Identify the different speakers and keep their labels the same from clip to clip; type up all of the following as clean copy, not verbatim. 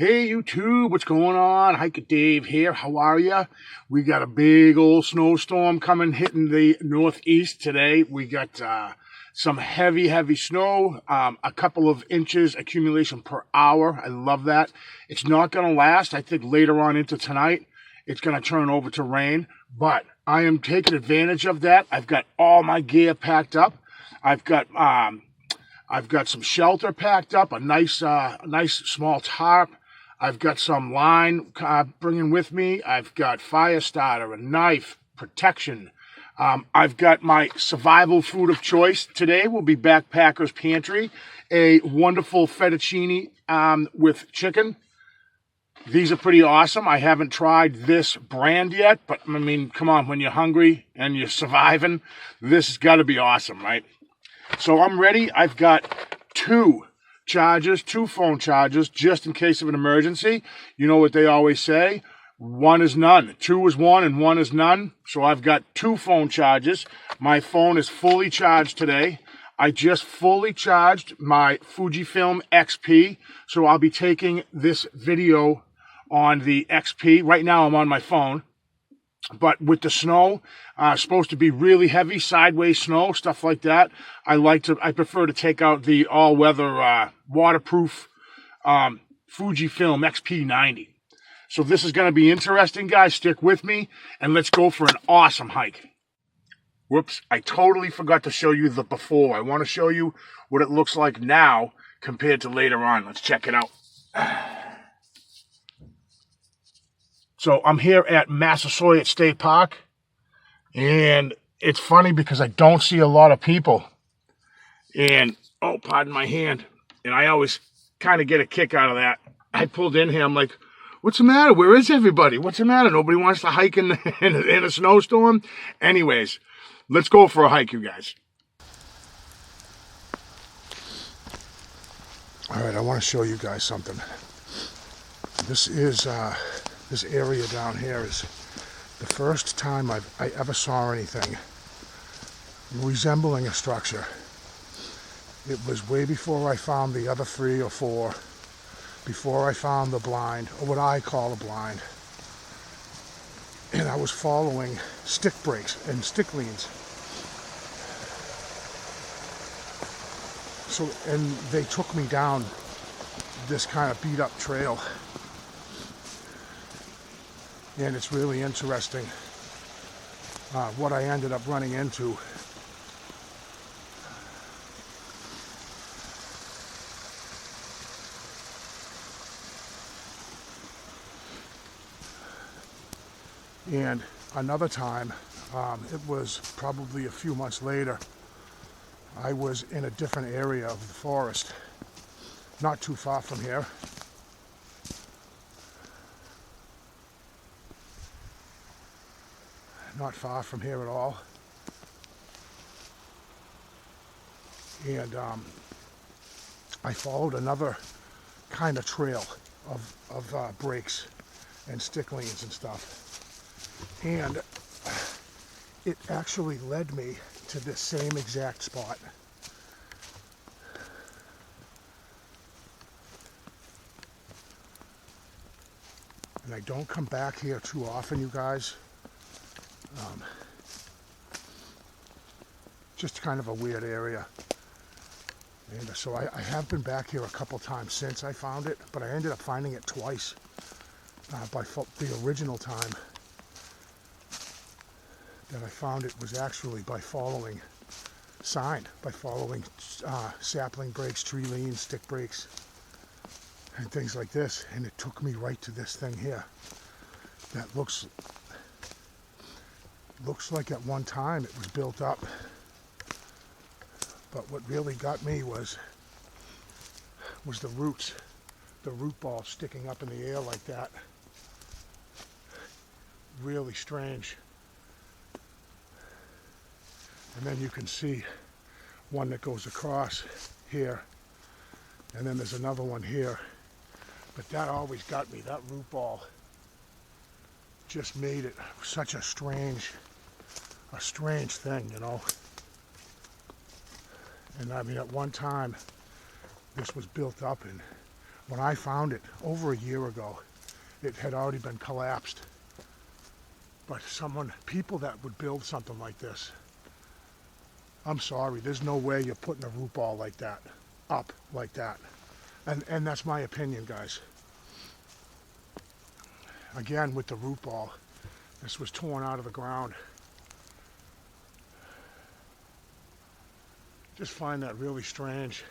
Speaker 1: Hey YouTube, what's going on? Hiker Dave here. How are ya? We got a big old snowstorm coming, hitting the northeast today. We got some heavy snow, a couple of inches accumulation per hour. I love that. It's not going to last. I think later on into tonight, it's going to turn over to rain, but I am taking advantage of that. I've got all my gear packed up. I've got some shelter packed up, a nice small tarp. I've got some line bringing with me. I've got fire starter, a knife, protection. I've got my survival food of choice. Today will be Backpacker's Pantry, a wonderful fettuccine with chicken. These are pretty awesome. I haven't tried this brand yet, but I mean, come on, when you're hungry and you're surviving, this has got to be awesome, right? So I'm ready. I've got two phone chargers, just in case of an emergency. You know what they always say, one is none. Two is one and one is none. So I've got two phone chargers. My phone is fully charged today. I just fully charged my Fujifilm XP. So I'll be taking this video on the XP. Right now I'm on my phone. But with the snow, supposed to be really heavy, sideways snow, stuff like that, I prefer to take out the all-weather waterproof Fujifilm XP90. So this is going to be interesting, guys. Stick with me, and let's go for an awesome hike. Whoops, I totally forgot to show you the before. I want to show you what it looks like now compared to later on. Let's check it out. So I'm here at Massasoit State Park, and it's funny because I don't see a lot of people. And, oh, pardon my hand, and I always kind of get a kick out of that. I pulled in here, I'm like, what's the matter? Where is everybody? What's the matter? Nobody wants to hike in a snowstorm? Anyways, let's go for a hike, you guys. All right, I want to show you guys something. This area down here is the first time I ever saw anything resembling a structure. It was way before I found the other 3 or 4, before I found the blind, or what I call a blind. And I was following stick breaks and stick leans. So, and they took me down this kind of beat up trail. And it's really interesting what I ended up running into. And another time, it was probably a few months later, I was in a different area of the forest, not too far from here. Not far from here at all. And I followed another kind of trail of breaks and stick leans and stuff. And it actually led me to this same exact spot. And I don't come back here too often, you guys. Just kind of a weird area. And so I have been back here a couple times since I found it, but I ended up finding it twice. The original time that I found it was actually by following sapling breaks, tree leans, stick breaks, and things like this. And it took me right to this thing here that looks like at one time it was built up. But what really got me was the roots, the root ball sticking up in the air like that. Really strange. And then you can see one that goes across here, and then there's another one here. But that always got me, that root ball just made it such a strange thing, you know. And I mean, at one time, this was built up, and When I found it over a year ago, it had already been collapsed. But people that would build something like this, I'm sorry, there's no way you're putting a root ball like that up like that. And that's my opinion, guys. Again, with the root ball, this was torn out of the ground. Just find that really strange.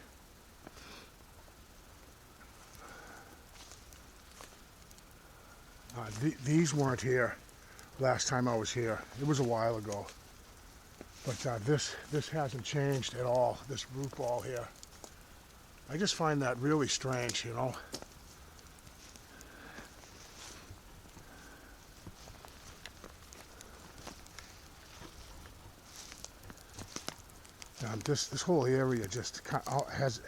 Speaker 1: These weren't here last time I was here. It was a while ago. But this hasn't changed at all, this root ball here. I just find that really strange, you know. This whole area just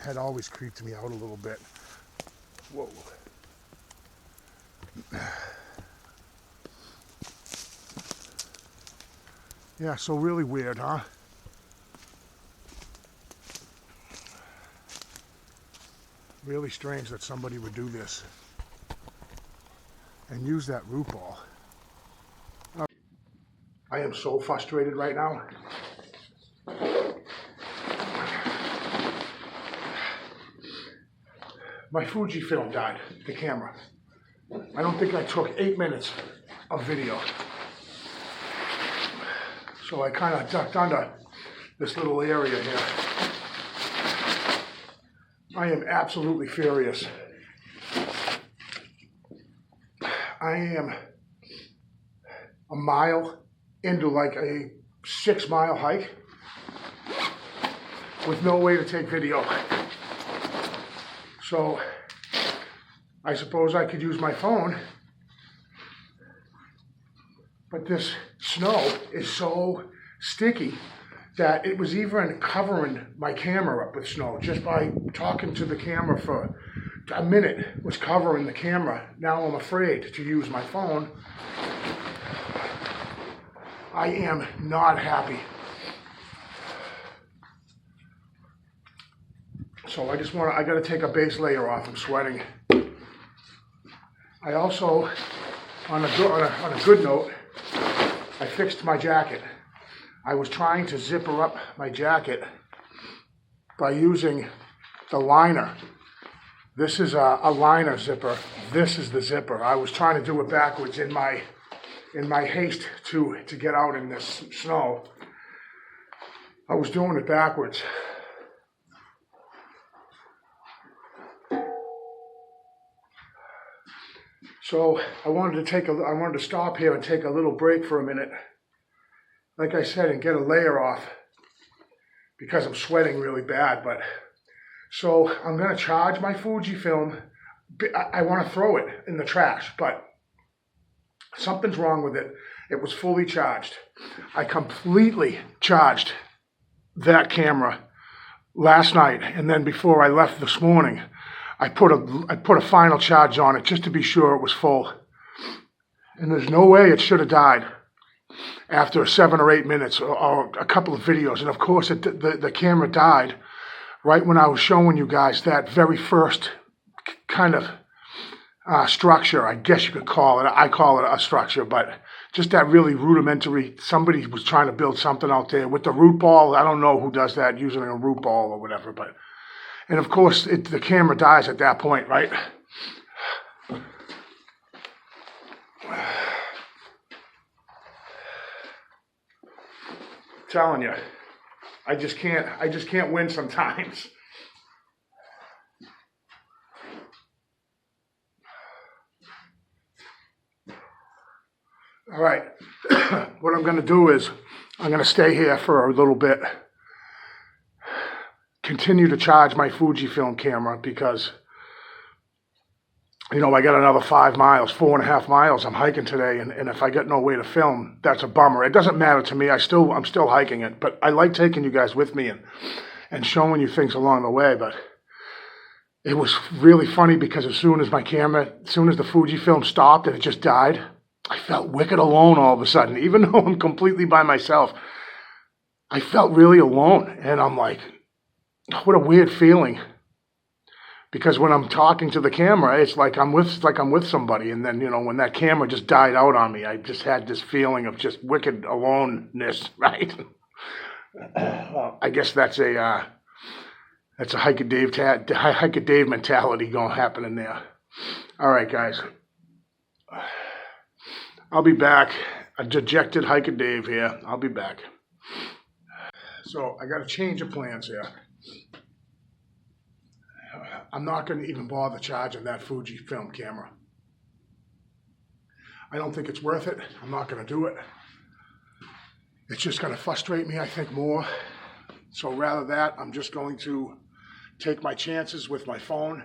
Speaker 1: had always creeped me out a little bit. Whoa. Yeah, so really weird, huh? Really strange that somebody would do this and use that root ball. I am so frustrated right now. My Fujifilm died, the camera. I don't think I took 8 minutes of video. So I kind of ducked under this little area here. I am absolutely furious. I am a mile into like a 6-mile hike with no way to take video. So I suppose I could use my phone, but this snow is so sticky that it was even covering my camera up with snow. Just by talking to the camera for a minute was covering the camera. Now I'm afraid to use my phone. I am not happy. So I gotta take a base layer off. I'm sweating. I also, on a good note, I fixed my jacket. I was trying to zipper up my jacket by using the liner. This is a liner zipper. This is the zipper. I was trying to do it backwards in my haste to get out in this snow. I was doing it backwards. So I wanted to stop here and take a little break for a minute, like I said, and get a layer off because I'm sweating really bad. But so I'm gonna charge my Fujifilm. I want to throw it in the trash, but something's wrong with it. It was fully charged. I completely charged that camera last night, and then before I left this morning, I put a final charge on it just to be sure it was full. And there's no way it should have died after 7 or 8 minutes or a couple of videos. And of course, the camera died right when I was showing you guys that very first kind of structure, I guess you could call it. I call it a structure, but just that really rudimentary, somebody was trying to build something out there with the root ball. I don't know who does that using a root ball or whatever, but, and of course the camera dies at that point, right? Telling you, I just can't win sometimes. All right, what I'm going to do is I'm going to stay here for a little bit, continue to charge my Fujifilm camera because, you know, I got another 5 miles, 4.5 miles I'm hiking today, and if I get no way to film, that's a bummer. It doesn't matter to me. I'm still hiking it, but I like taking you guys with me and showing you things along the way. But it was really funny because as soon as the Fujifilm stopped and it just died, I felt wicked alone all of a sudden. Even though I'm completely by myself, I felt really alone. And I'm like, what a weird feeling. because when I'm talking to the camera, it's like I'm with somebody. And then, you know, when that camera just died out on me, I just had this feeling of just wicked aloneness, right? Well, I guess that's a Hike a Dave mentality going happening there. All right, guys. I'll be back. A dejected Hike a Dave here. I'll be back. So I got to change of plans here. I'm not going to even bother charging that Fujifilm camera. I don't think it's worth it. I'm not going to do it. It's just going to frustrate me, I think, more. So rather that, I'm just going to take my chances with my phone.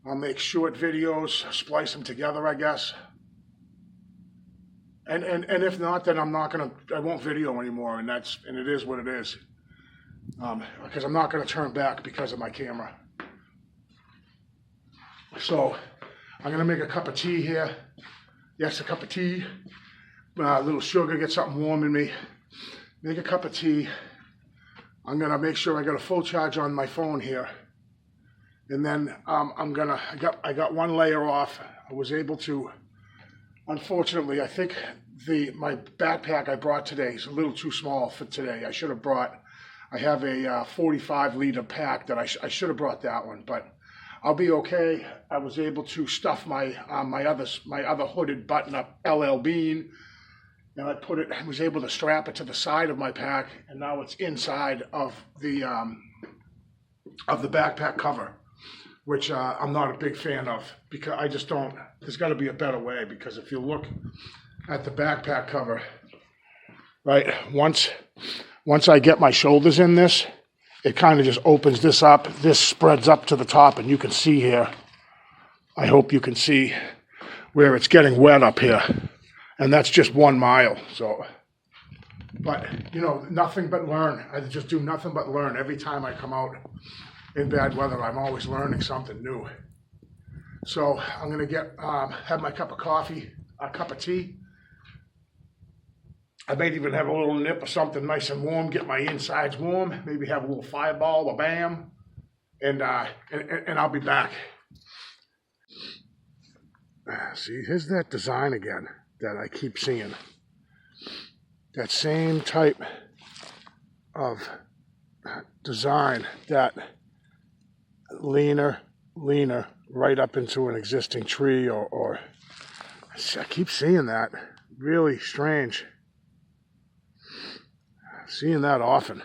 Speaker 1: I'll make short videos, splice them together, I guess. And if not, then I won't video anymore, and it is what it is. Because I'm not going to turn back because of my camera. So I'm going to make a cup of tea here. Yes, a cup of tea. A little sugar, get something warm in me. Make a cup of tea. I'm going to make sure I got a full charge on my phone here. And then I got one layer off. I was able to, unfortunately, I think my backpack I brought today is a little too small for today. I have a 45-liter pack that I should have brought that one, but I'll be okay. I was able to stuff my other hooded button-up LL Bean, and I was able to strap it to the side of my pack, and now it's inside of the backpack cover, which I'm not a big fan of, because I just don't. There's got to be a better way, because if you look at the backpack cover, right, once I get my shoulders in this, it kind of just opens this up. This spreads up to the top, and you can see here. I hope you can see where it's getting wet up here. And that's just 1 mile. So, but, you know, nothing but learn. I just do nothing but learn. Every time I come out in bad weather, I'm always learning something new. So I'm going to have my cup of coffee, a cup of tea. I might even have a little nip of something nice and warm, get my insides warm, maybe have a little Fireball or Bam, and I'll be back. See, here's that design again that I keep seeing. That same type of design, that leaner right up into an existing tree, or I keep seeing that. Really strange. Seeing that often.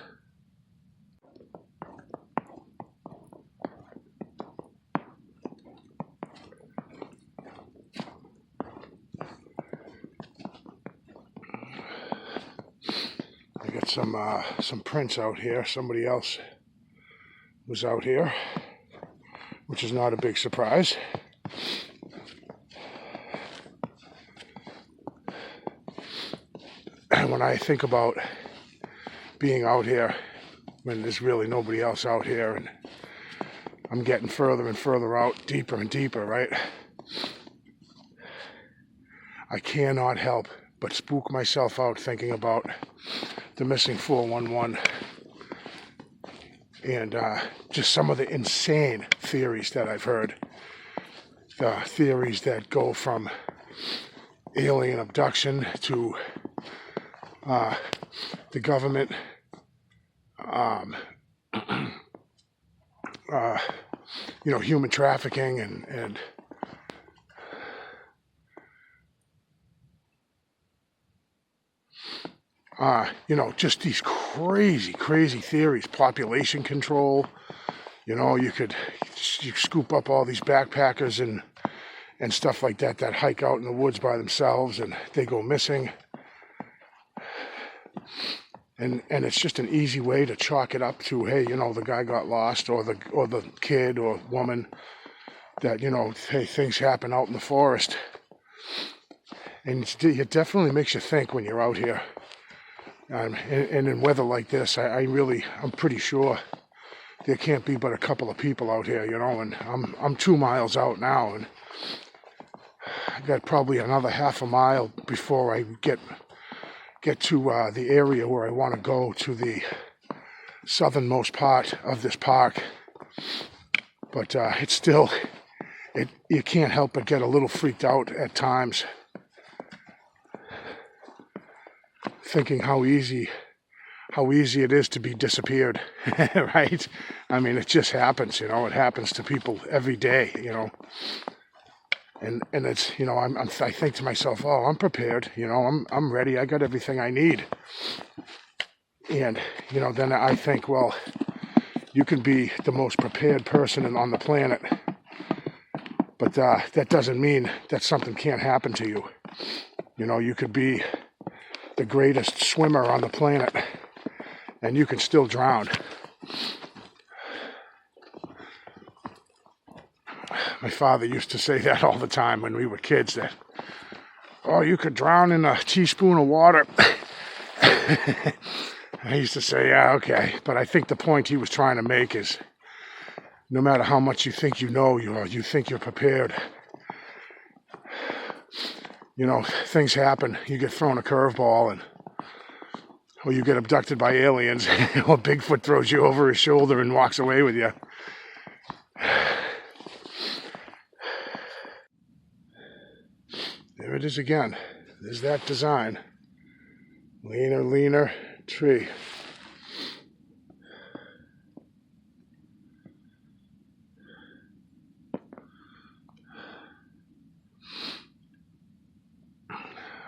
Speaker 1: I got some prints out here. Somebody else was out here, which is not a big surprise. And when I think about being out here when there's really nobody else out here, and I'm getting further and further out, deeper and deeper, right? I cannot help but spook myself out thinking about the missing 411 and just some of the insane theories that I've heard. The theories that go from alien abduction to the government, you know, human trafficking and you know, just these crazy theories. Population control. You know, you scoop up all these backpackers and stuff like that hike out in the woods by themselves and they go missing. And it's just an easy way to chalk it up to, hey, you know, the guy got lost, or the kid or woman that, you know, hey, things happen out in the forest. And it definitely makes you think when you're out here. And in weather like this, I'm pretty sure there can't be but a couple of people out here, you know, and I'm 2 miles out now, and I got probably another half a mile before I get to the area where I want to go, to the southernmost part of this park. But it's still, you can't help but get a little freaked out at times, thinking how easy it is to be disappeared, right? I mean, it just happens, you know. It happens to people every day, you know. And it's, you know, I think to myself, oh, I'm prepared, you know, I'm ready. I got everything I need. And, you know, then I think, well, you can be the most prepared person on the planet, but that doesn't mean that something can't happen to you. You know, you could be the greatest swimmer on the planet, and you can still drown. My father used to say that all the time when we were kids, that, oh, you could drown in a teaspoon of water. I used to say, yeah, okay. But I think the point he was trying to make is, no matter how much you think you know, you think you're prepared, you know, things happen. You get thrown a curveball, or you get abducted by aliens, or Bigfoot throws you over his shoulder and walks away with you. There it is again. There's that design. Leaner tree.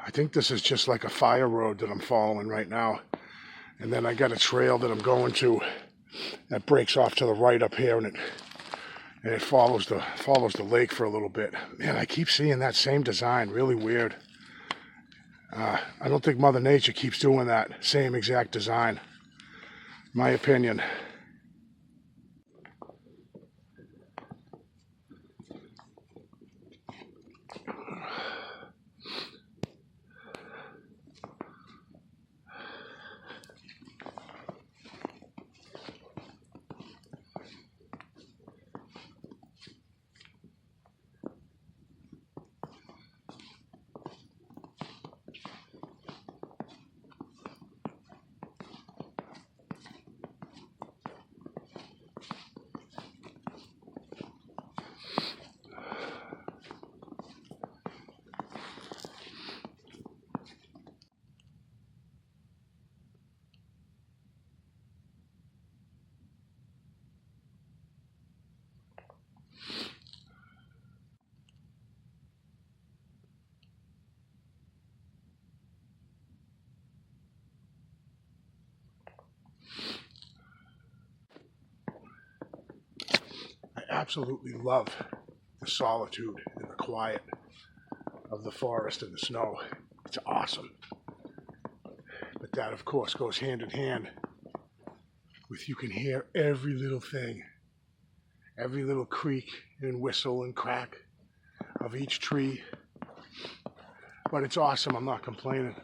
Speaker 1: I think this is just like a fire road that I'm following right now. And then I got a trail that I'm going to that breaks off to the right up here, and it follows the lake for a little bit. Man, I keep seeing that same design. Really weird. I don't think Mother Nature keeps doing that same exact design. My opinion. I absolutely love the solitude and the quiet of the forest and the snow. It's awesome. But that, of course, goes hand in hand with, you can hear every little thing, every little creak and whistle and crack of each tree. But it's awesome. I'm not complaining.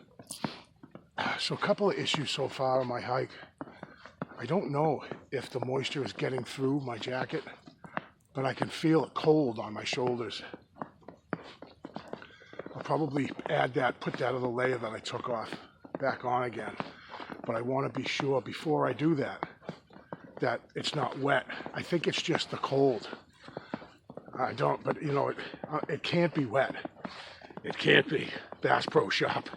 Speaker 1: So a couple of issues so far on my hike. I don't know if the moisture is getting through my jacket, but I can feel it cold on my shoulders. I'll probably put that other layer that I took off back on again. But I want to be sure before I do that it's not wet. I think it's just the cold. I don't, but you know, it can't be wet. It can't be. Bass Pro Shop.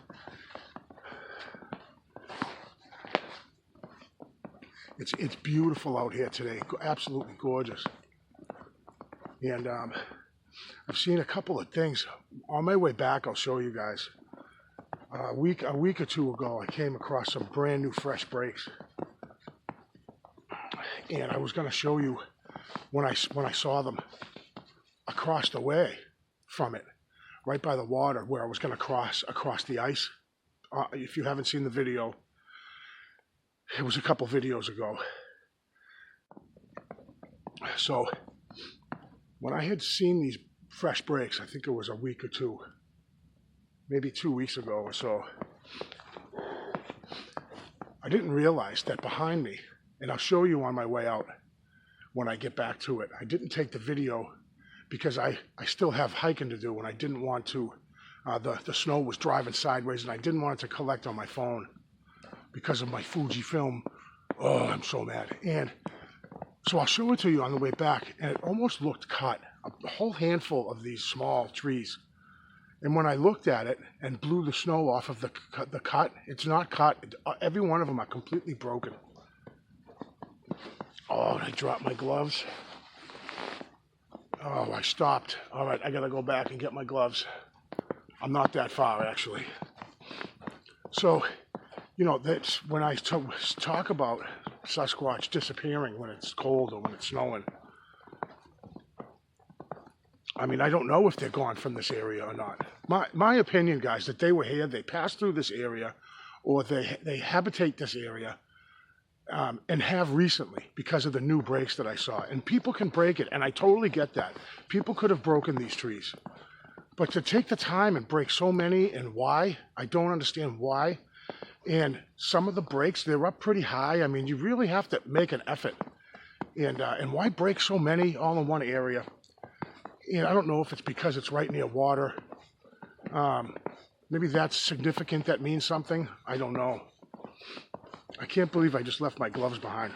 Speaker 1: It's beautiful out here today. Absolutely gorgeous. And I've seen a couple of things. On my way back, I'll show you guys. A week or two ago, I came across some brand new fresh breaks. And I was going to show you when I saw them across the way from it, right by the water, where I was going to cross across the ice. If you haven't seen the video, it was a couple videos ago. So when I had seen these fresh breaks, I think it was a week or two, maybe 2 weeks ago or so, I didn't realize that behind me, and I'll show you on my way out when I get back to it. I didn't take the video because I still have hiking to do, and I didn't want to, the snow was driving sideways, and I didn't want it to collect on my phone because of my Fujifilm. Oh, I'm so mad. And So I'll show it to you on the way back, and it almost looked cut. A whole handful of these small trees. And when I looked at it and blew the snow off of the cut, it's not cut. Every one of them are completely broken. Oh, I dropped my gloves. Oh, I stopped. All right, I gotta go back and get my gloves. I'm not that far, actually. So, you know, that's when I talk about Sasquatch disappearing when it's cold or when it's snowing. I mean, I don't know if they're gone from this area or not. My opinion, guys, that they were here, they passed through this area, or they habitate this area, and have recently because of the new breaks that I saw. And people can break it, and I totally get that. People could have broken these trees. But to take the time and break so many, and why, I don't understand why. And some of the breaks, they're up pretty high. I mean, you really have to make an effort. And why break so many all in one area? And I don't know if it's because it's right near water. Maybe that's significant, that means something. I don't know. I can't believe I just left my gloves behind.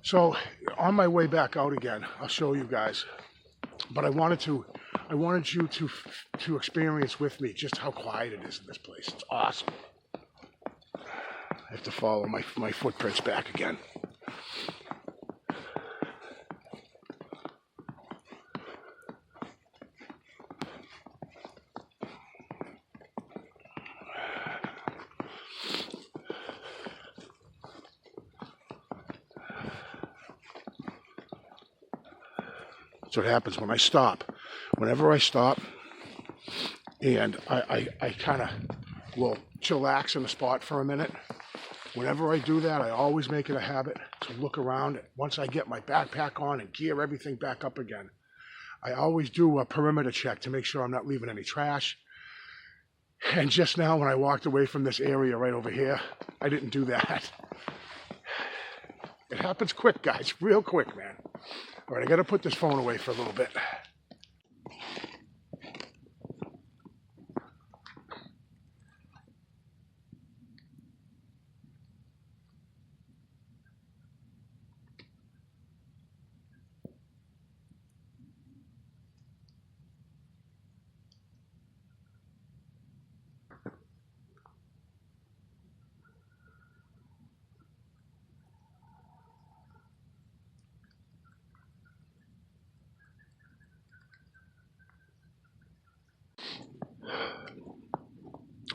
Speaker 1: So on my way back out again, I'll show you guys. But I wanted you to experience with me just how quiet it is in this place. It's awesome. I have to follow my footprints back again. That's what happens when I stop. Whenever I stop, and I kind of will chillax in the spot for a minute. Whenever I do that, I always make it a habit to look around. Once I get my backpack on and gear everything back up again, I always do a perimeter check to make sure I'm not leaving any trash. And just now when I walked away from this area right over here, I didn't do that. It happens quick, guys, real quick, man. All right, I got to put this phone away for a little bit.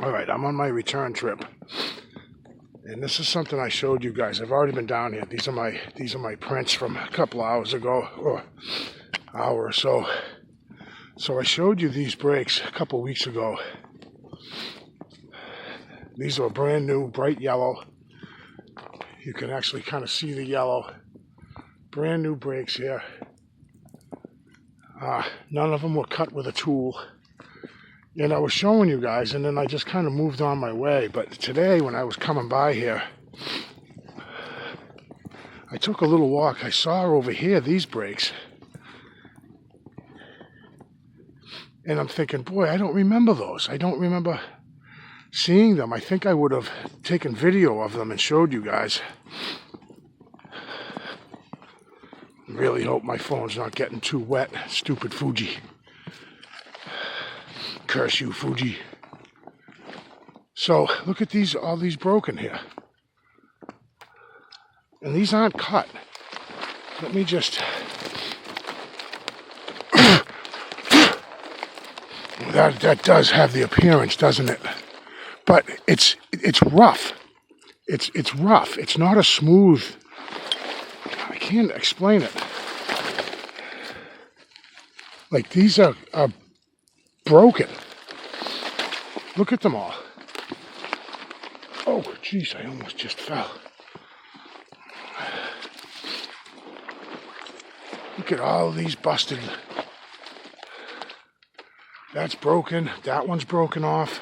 Speaker 1: All right, I'm on my return trip, and this is something I showed you guys. I've already been down here. These are my prints from a couple hours ago, or hour or so. So I showed you these breaks a couple weeks ago. These are brand new, bright yellow. You can actually kind of see the yellow. Brand new breaks here. None of them were cut with a tool. And I was showing you guys, and then I just kind of moved on my way. But today, when I was coming by here, I took a little walk. I saw over here these breaks. And I'm thinking, boy, I don't remember those. I don't remember seeing them. I think I would have taken video of them and showed you guys. Really hope my phone's not getting too wet. Stupid Fuji. Curse you, Fuji. So, look at these, all these broken here. And these aren't cut. Let me just... that does have the appearance, doesn't it? But it's rough. It's rough. It's not a smooth... I can't explain it. Like, these are broken. Look at them all. Oh, geez, I almost just fell. Look at all these busted. That's broken. That one's broken off.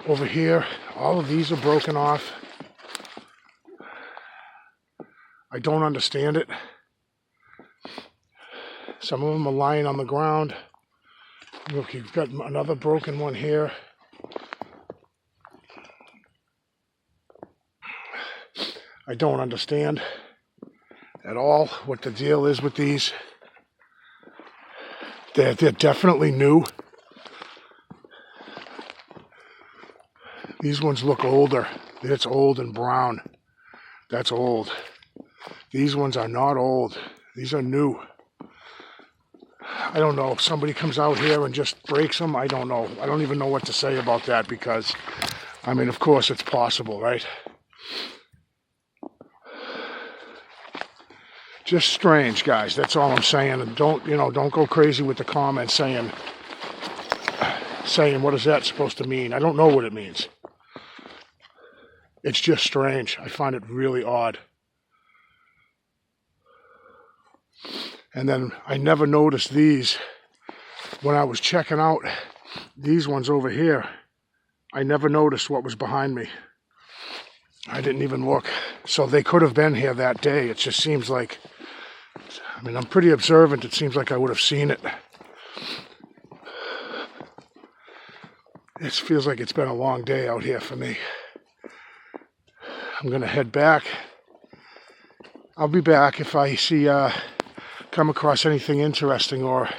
Speaker 1: Over here, all of these are broken off. I don't understand it. Some of them are lying on the ground. Look, you've got another broken one here. I don't understand at all what the deal is with these. They're definitely new. These ones look older. It's old and brown. That's old. These ones are not old. These are new. I don't know if somebody comes out here and just breaks them. I don't know. I don't even know what to say about that because, I mean, of course it's possible, right? Just strange, guys. That's all I'm saying. And don't go crazy with the comments saying, what is that supposed to mean? I don't know what it means. It's just strange. I find it really odd. And then I never noticed these when I was checking out these ones over here. I never noticed what was behind me. I didn't even look. So they could have been here that day. It just seems like, I mean, I'm pretty observant. It seems like I would have seen it. It feels like it's been a long day out here for me. I'm going to head back. I'll be back if I come across anything interesting or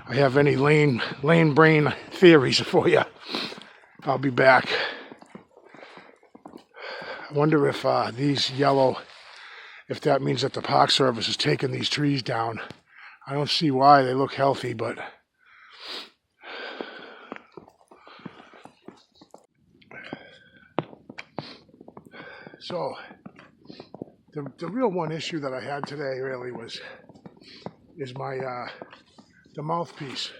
Speaker 1: I have any lane brain theories for you. I'll be back. I wonder if these yellow, if that means that the Park Service is taking these trees down. I don't see why. They look healthy, but so the real one issue that I had today really is my the mouthpiece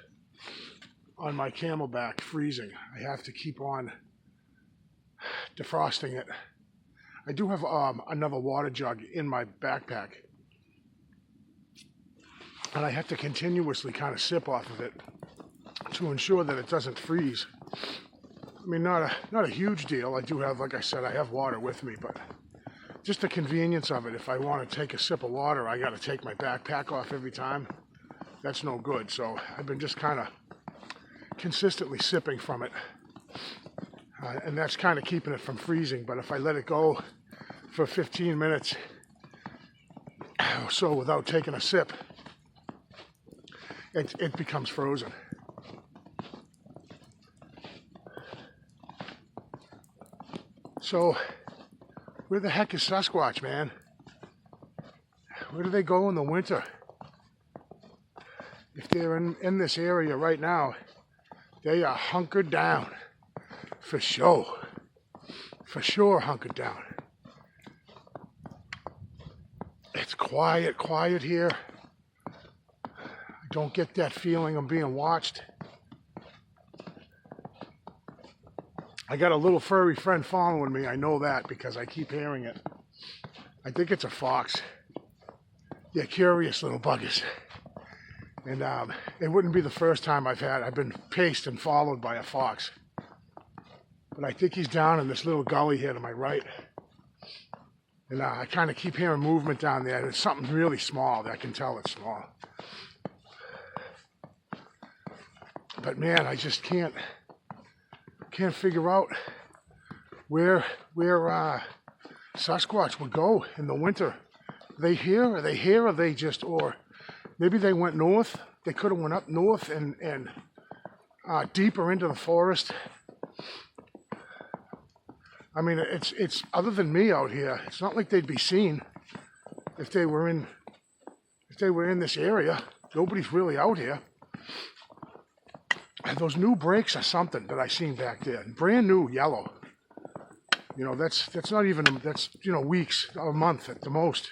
Speaker 1: on my Camelback freezing. I have to keep on defrosting it. I do have another water jug in my backpack, and I have to continuously kind of sip off of it to ensure that it doesn't freeze. I mean, not a huge deal. I do have, like I said, I have water with me, but just the convenience of it. If I want to take a sip of water, I got to take my backpack off every time. That's no good. So I've been just kind of consistently sipping from it. And that's kind of keeping it from freezing. But if I let it go for 15 minutes or so without taking a sip, it becomes frozen. So where the heck is Sasquatch, man? Where do they go in the winter? If they're in this area right now, they are hunkered down. For sure. For sure hunkered down. It's quiet here. I don't get that feeling I'm being watched. I got a little furry friend following me. I know that because I keep hearing it. I think it's a fox. Yeah, curious little buggers. And it wouldn't be the first time I've been paced and followed by a fox. But I think he's down in this little gully here to my right. And I kind of keep hearing movement down there. It's something really small. I can tell it's small. But man, I just can't figure out where Sasquatch would go in the winter. Are they here? Are they just, or maybe they went north. They could have went up north and deeper into the forest. I mean, it's other than me out here. It's not like they'd be seen if they were in this area. Nobody's really out here. And those new brakes are something that I seen back there. Brand new yellow. You know, that's not even, that's, weeks, a month at the most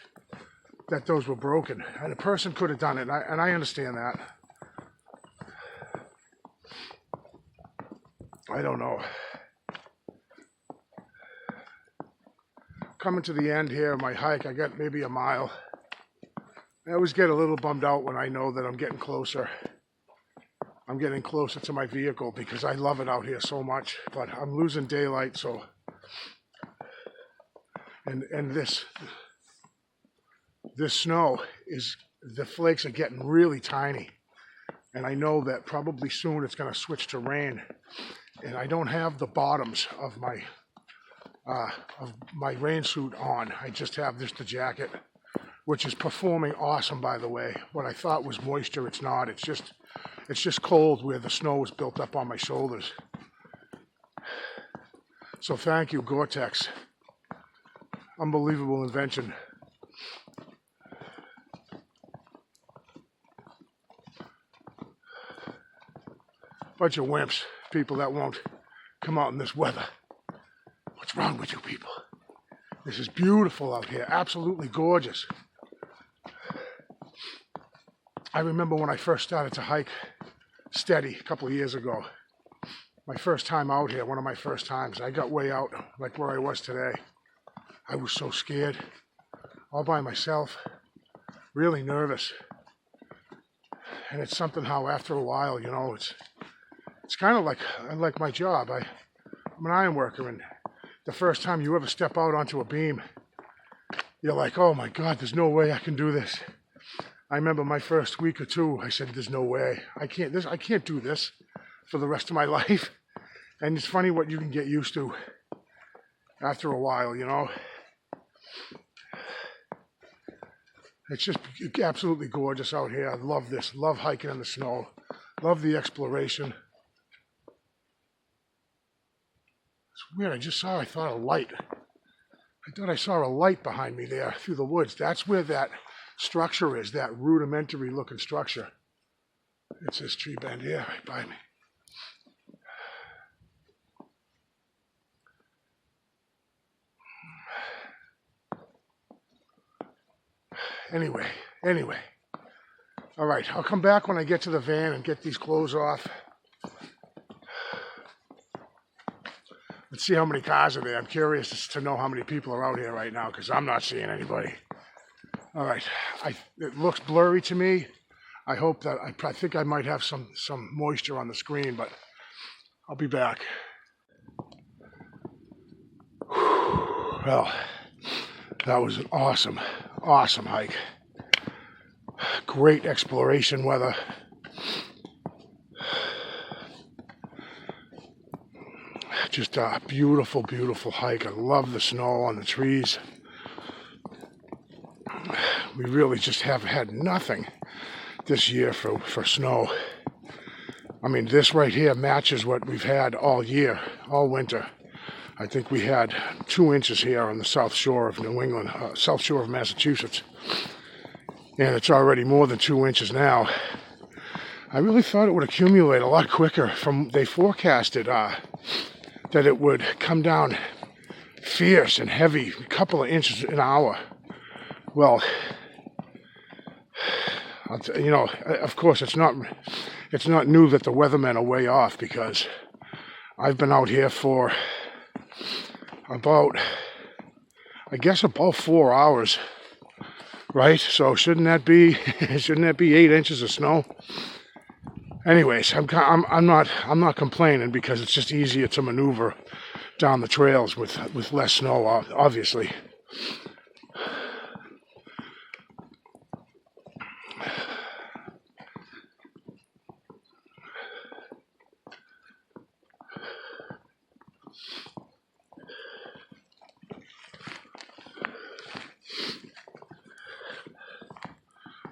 Speaker 1: that those were broken. And a person could have done it, and I understand that. I don't know. Coming to the end here of my hike, I got maybe a mile. I always get a little bummed out when I know that I'm getting closer. I'm getting closer to my vehicle because I love it out here so much, but I'm losing daylight, so, and this snow the flakes are getting really tiny, and I know that probably soon it's going to switch to rain, and I don't have the bottoms of my of my rain suit on. I just have just the jacket, which is performing awesome, by the way. What I thought was moisture, it's not. It's just cold where the snow is built up on my shoulders. So thank you, Gore-Tex. Unbelievable invention. Bunch of wimps, people that won't come out in this weather. What's wrong with you people? This is beautiful out here, absolutely gorgeous. I remember when I first started to hike steady a couple of years ago. My first time out here, one of my first times, I got way out, like where I was today. I was so scared, all by myself, really nervous. And it's something how after a while, you know, it's kind of like my job. I'm an iron worker, and the first time you ever step out onto a beam, you're like, oh my God, there's no way I can do this. I remember my first week or two, I said, there's no way. I can't do this for the rest of my life. And it's funny what you can get used to after a while, you know. It's just absolutely gorgeous out here. I love this. Love hiking in the snow. Love the exploration. It's weird. I thought a light. I thought I saw a light behind me there through the woods. That's where that structure is, that rudimentary looking structure. It's this tree bend here right by me. Anyway. All right, I'll come back when I get to the van and get these clothes off. Let's see how many cars are there. I'm curious to know how many people are out here right now because I'm not seeing anybody. All right, it looks blurry to me. I hope that, I think I might have some moisture on the screen, but I'll be back. Well, that was an awesome hike. Great exploration weather. Just a beautiful hike. I love the snow on the trees. We really just have had nothing this year for snow. I mean, this right here matches what we've had all year, all winter. I think we had 2 inches here on the south shore of New England, south shore of Massachusetts. And it's already more than 2 inches now. I really thought it would accumulate a lot quicker. They forecasted that it would come down fierce and heavy, a couple of inches an hour. Well, you know, of course, it's not new that the weathermen are way off because I've been out here for about 4 hours, right? So shouldn't that be 8 inches of snow? Anyways, I'm not complaining because it's just easier to maneuver down the trails with less snow, obviously.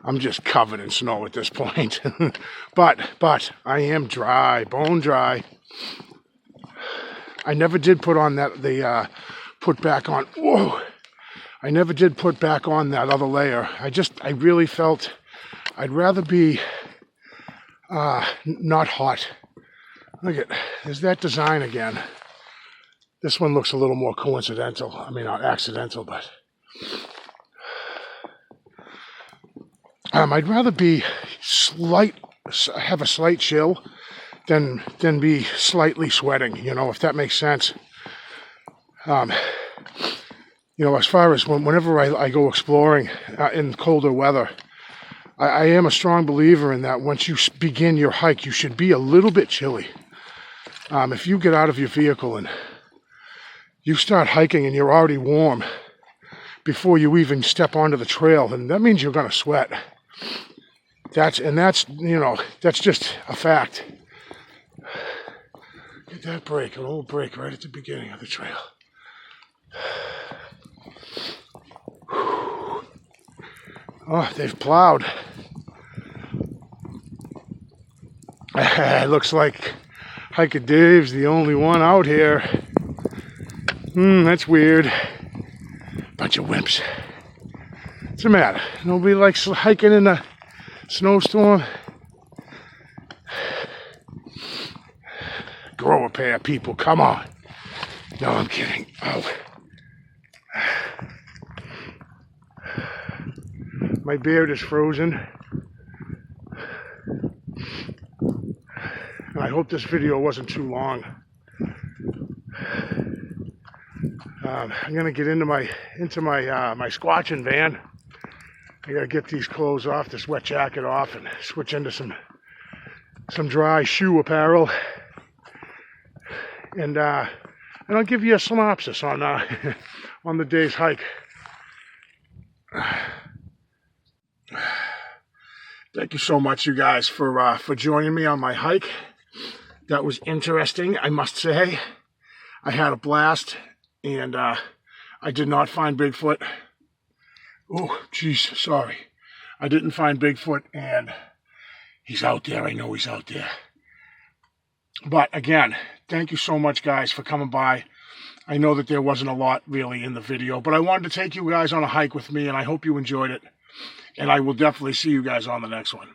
Speaker 1: I'm just covered in snow at this point. but I am dry, bone dry. I never did put on I never did put back on that other layer. I really felt I'd rather be not hot. Look at, there's that design again. This one looks a little more coincidental. I mean, not accidental, but I'd rather be have a slight chill than be slightly sweating, you know, if that makes sense. You know, as far as whenever I go exploring in colder weather, I am a strong believer in that once you begin your hike, you should be a little bit chilly. If you get out of your vehicle and you start hiking and you're already warm before you even step onto the trail, then that means you're going to sweat. That's just a fact. Get that break, an old break right at the beginning of the trail. Oh, they've plowed. It looks like Hiker Dave's the only one out here. That's weird. Bunch of wimps. What's the matter? Nobody likes hiking in a snowstorm? Grow a pair, people. Come on. No, I'm kidding. Oh. My beard is frozen. And I hope this video wasn't too long. I'm gonna get into my my squatching van. I gotta get these clothes off, this wet jacket off, and switch into some dry shoe apparel. And I'll give you a synopsis on on the day's hike. Thank you so much, you guys, for joining me on my hike. That was interesting, I must say. I had a blast, and I did not find Bigfoot. Oh, jeez, sorry. I didn't find Bigfoot, and he's out there. I know he's out there. But again, thank you so much, guys, for coming by. I know that there wasn't a lot really in the video, but I wanted to take you guys on a hike with me, and I hope you enjoyed it. And I will definitely see you guys on the next one.